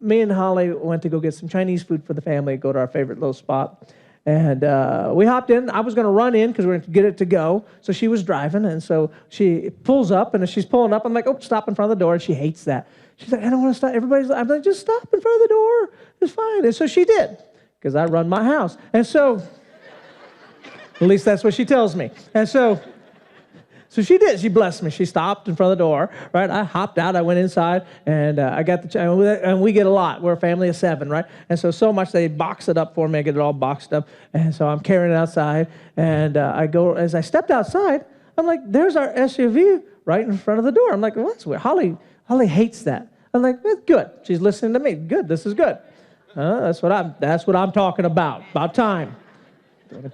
me and Holly went to go get some Chinese food for the family, go to our favorite little spot. And we hopped in. I was going to run in because we were going to get it to go. So she was driving, and so she pulls up, and as she's pulling up, I'm like, oh, stop in front of the door. And she hates that. She's like, I don't want to stop. I'm like, just stop in front of the door. It's fine. And so she did, because I run my house. And so, at least that's what she tells me. And so she did. She blessed me. She stopped in front of the door, right? I hopped out. I went inside, and I got and we get a lot. We're a family of 7, right? And so much they box it up for me. I get it all boxed up. And so I'm carrying it outside, and as I stepped outside, I'm like, there's our SUV right in front of the door. I'm like, well, that's weird. Holly hates that. I'm like, that's good. She's listening to me. Good. This is good. That's what I'm talking about time.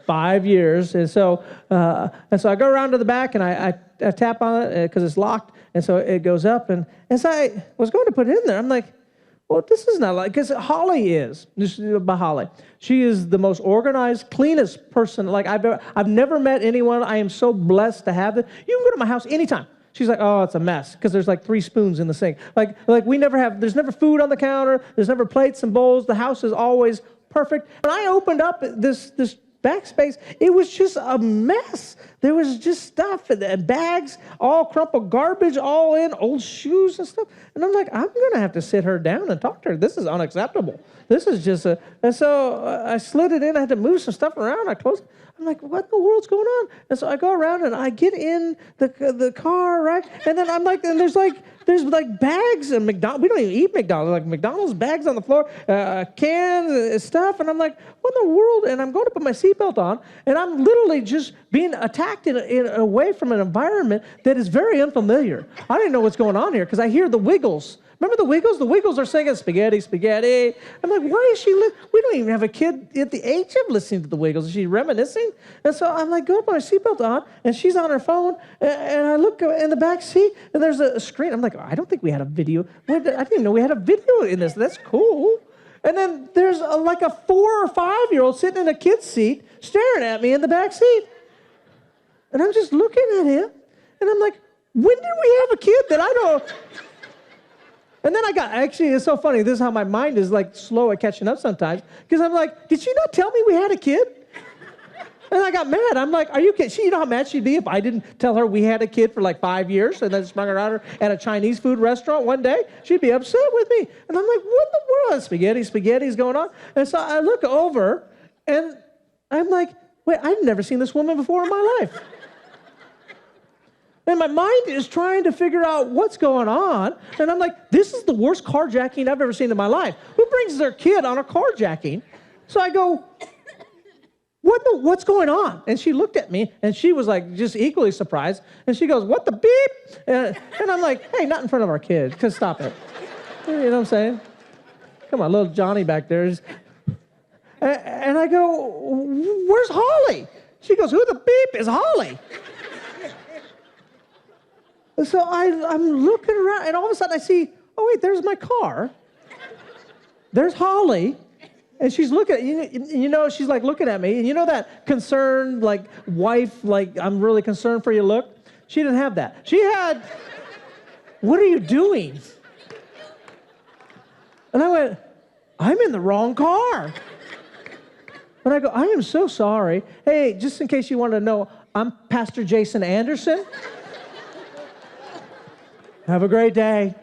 5 years, and so I go around to the back, and I tap on it because it's locked, and so it goes up, and as I was going to put it in there, I'm like, well, this is not like, because Holly is, this is about Holly. She is the most organized, cleanest person, like I've never met anyone. I am so blessed to have it. You can go to my house anytime. She's like, oh, it's a mess, because there's like 3 spoons in the sink. Like there's never food on the counter, there's never plates and bowls. The house is always perfect. When I opened up this backspace, it was just a mess. There was just stuff and bags, all crumpled garbage, all in, old shoes and stuff. And I'm like, I'm going to have to sit her down and talk to her. This is unacceptable. This is just and so I slid it in. I had to move some stuff around. I closed it. I'm like, what in the world's going on? And so I go around and I get in the car, right? And then I'm like, and there's bags of McDonald's. We don't even eat McDonald's. Like McDonald's bags on the floor, cans and stuff. And I'm like, what in the world? And I'm going to put my seatbelt on, and I'm literally just being attacked in away from an environment that is very unfamiliar. I didn't know what's going on here because I hear the Wiggles. Remember the Wiggles? The Wiggles are singing spaghetti, spaghetti. I'm like, why is she? We don't even have a kid at the age of listening to the Wiggles. Is she reminiscing? And so I'm like, go put my seatbelt on, and she's on her phone, and I look in the back seat, and there's a screen. I'm like, I don't think we had a video. I didn't even know we had a video in this. That's cool. And then there's like a 4 or 5-year-old sitting in a kid's seat staring at me in the back seat. And I'm just looking at him, and I'm like, when did we have a kid that I don't... And then it's so funny. This is how my mind is like slow at catching up sometimes. Because I'm like, did she not tell me we had a kid? And I got mad. I'm like, are you kidding? You know how mad she'd be if I didn't tell her we had a kid for like 5 years and then sprung her on her at a Chinese food restaurant one day? She'd be upset with me. And I'm like, what in the world? Spaghetti's going on. And so I look over, and I'm like, wait, I've never seen this woman before in my life. And my mind is trying to figure out what's going on. And I'm like, this is the worst carjacking I've ever seen in my life. Who brings their kid on a carjacking? So I go, what's going on? And she looked at me, and she was like just equally surprised. And she goes, what the beep? And I'm like, hey, not in front of our kids, because stop it. You know what I'm saying? Come on, little Johnny back there. And I go, where's Holly? She goes, who the beep is Holly? And so I'm looking around, and all of a sudden I see, oh, wait, there's my car. There's Holly, and she's looking at, she's like looking at me, and you know that concerned, like, wife, like, I'm really concerned for you look? She didn't have that. She had, what are you doing? And I went, I'm in the wrong car. And I go, I am so sorry. Hey, just in case you want to know, I'm Pastor Jason Anderson. Have a great day.